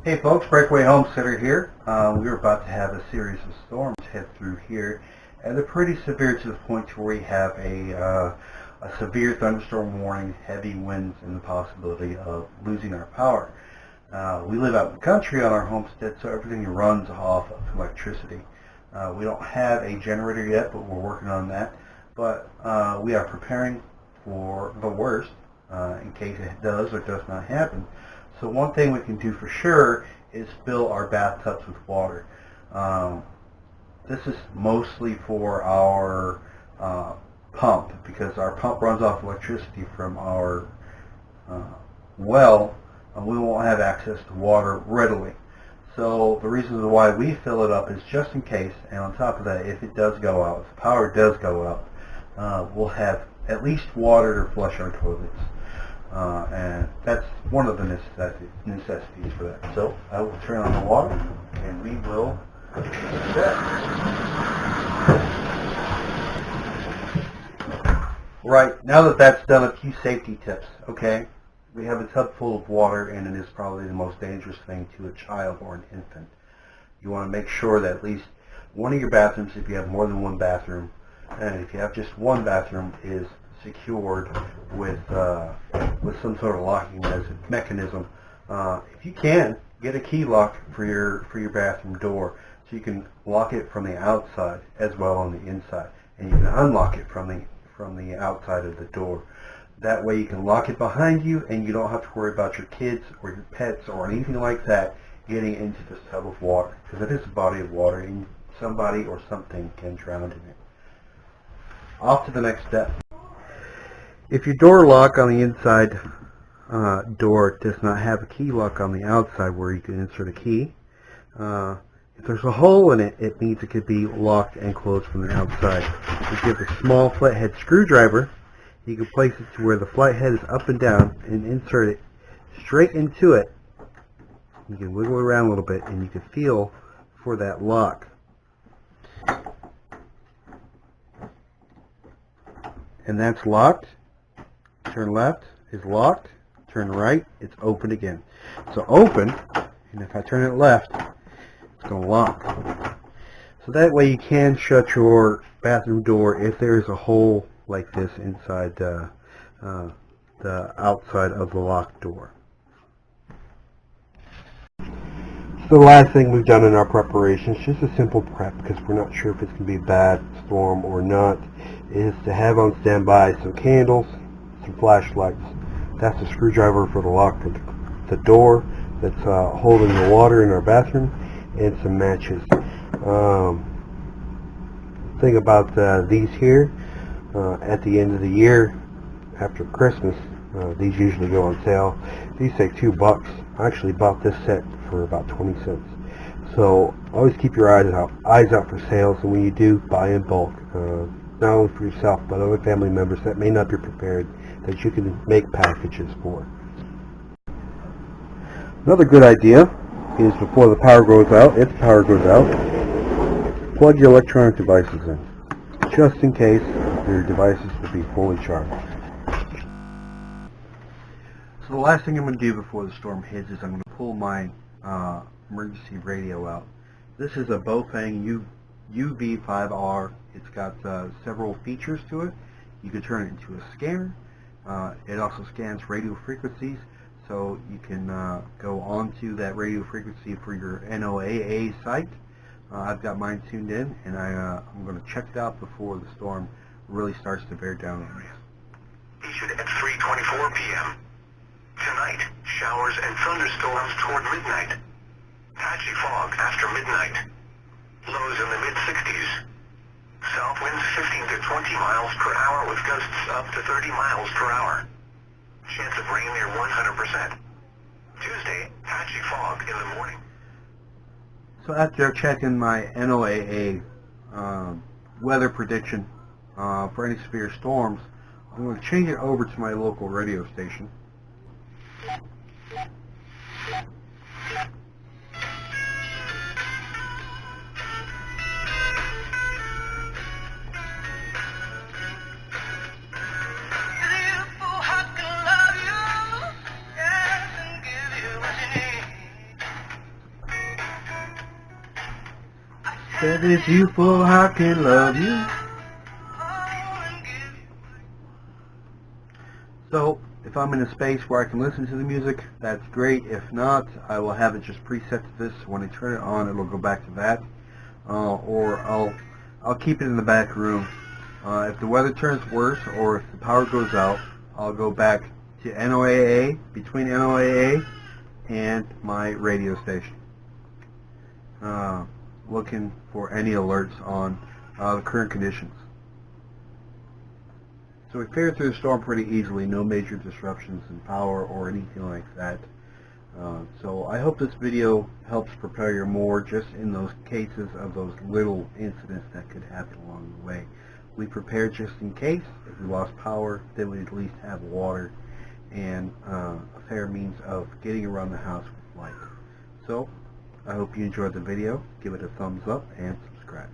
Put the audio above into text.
Hey folks, Breakaway Homesteader here. We were about to have a series of storms head through here, and they're pretty severe to the point where we have a severe thunderstorm warning, heavy winds, and the possibility of losing our power. We live out in the country on our homestead, so everything runs off of electricity. We don't have a generator yet, but we're working on that. But we are preparing for the worst in case it does or does not happen. So one thing we can do for sure is fill our bathtubs with water. This is mostly for our pump, because our pump runs off electricity from our well, and we won't have access to water readily. So the reason why we fill it up is just in case, and on top of that, if it does go out, if the power does go out, we'll have at least water to flush our toilets. And that's one of the necessities for that. So I will turn on the water, and we will set. Right, now that that's done, a few safety tips, okay? We have a tub full of water, and it is probably the most dangerous thing to a child or an infant. You want to make sure that at least one of your bathrooms, if you have more than one bathroom, and if you have just one bathroom, is secured with some sort of locking mechanism. If you can, get a key lock for your bathroom door, so you can lock it from the outside as well on the inside, and you can unlock it from the outside of the door. That way you can lock it behind you, and you don't have to worry about your kids or your pets or anything like that getting into this tub of water, because it is a body of water, and somebody or something can drown in it. Off to the next step. If your door lock on the inside door does not have a key lock on the outside where you can insert a key, if there's a hole in it, it means it could be locked and closed from the outside. If you have a small flathead screwdriver, you can place it to where the flathead is up and down and insert it straight into it. You can wiggle it around a little bit, and you can feel for that lock. And that's locked. Turn left is locked. Turn right, it's open again. So open, and if I turn it left, it's going to lock. So that way you can shut your bathroom door if there is a hole like this inside the outside of the locked door. So the last thing we've done in our preparations, just a simple prep, because we're not sure if it's going to be a bad storm or not, is to have on standby some candles, some flashlights. That's the screwdriver for the lock for the door that's holding the water in our bathroom, and some matches. Thing about these here, at the end of the year, after Christmas, these usually go on sale. These take $2. I actually bought this set for about 20 cents. So always keep your eyes out for sales, and when you do, buy in bulk. Not only for yourself, but other family members that may not be prepared, that you can make packages for. Another good idea is before the power goes out, if the power goes out, plug your electronic devices in, just in case your devices will be fully charged. So the last thing I'm going to do before the storm hits is I'm going to pull my emergency radio out. This is a Baofeng UV5R. It's got several features to it. You can turn it into a scanner. It also scans radio frequencies, so you can go onto that radio frequency for your NOAA site. I've got mine tuned in, and I'm going to check it out before the storm really starts to bear down on us. Issued at 3:24 p.m. Tonight, showers and thunderstorms toward midnight. Patchy fog after midnight. Lows in the mid-60s. South winds 15 to 20 miles per hour with gusts up to 30 miles per hour. Chance of rain near 100%. Tuesday, patchy fog in the morning. So after checking my NOAA weather prediction for any severe storms, I'm going to change it over to my local radio station. Said this youthful heart can love you. So, if I'm in a space where I can listen to the music, that's great. If not, I will have it just preset to this. When I turn it on, it'll go back to that. Or I'll keep it in the back room. If the weather turns worse or if the power goes out, I'll go back to NOAA, between NOAA and my radio station, looking for any alerts on the current conditions. So we fared through the storm pretty easily, no major disruptions in power or anything like that. So I hope this video helps prepare you more just in those cases of those little incidents that could happen along the way. We prepared just in case. If we lost power, then we'd at least have water and a fair means of getting around the house with light. So I hope you enjoyed the video. Give it a thumbs up and subscribe.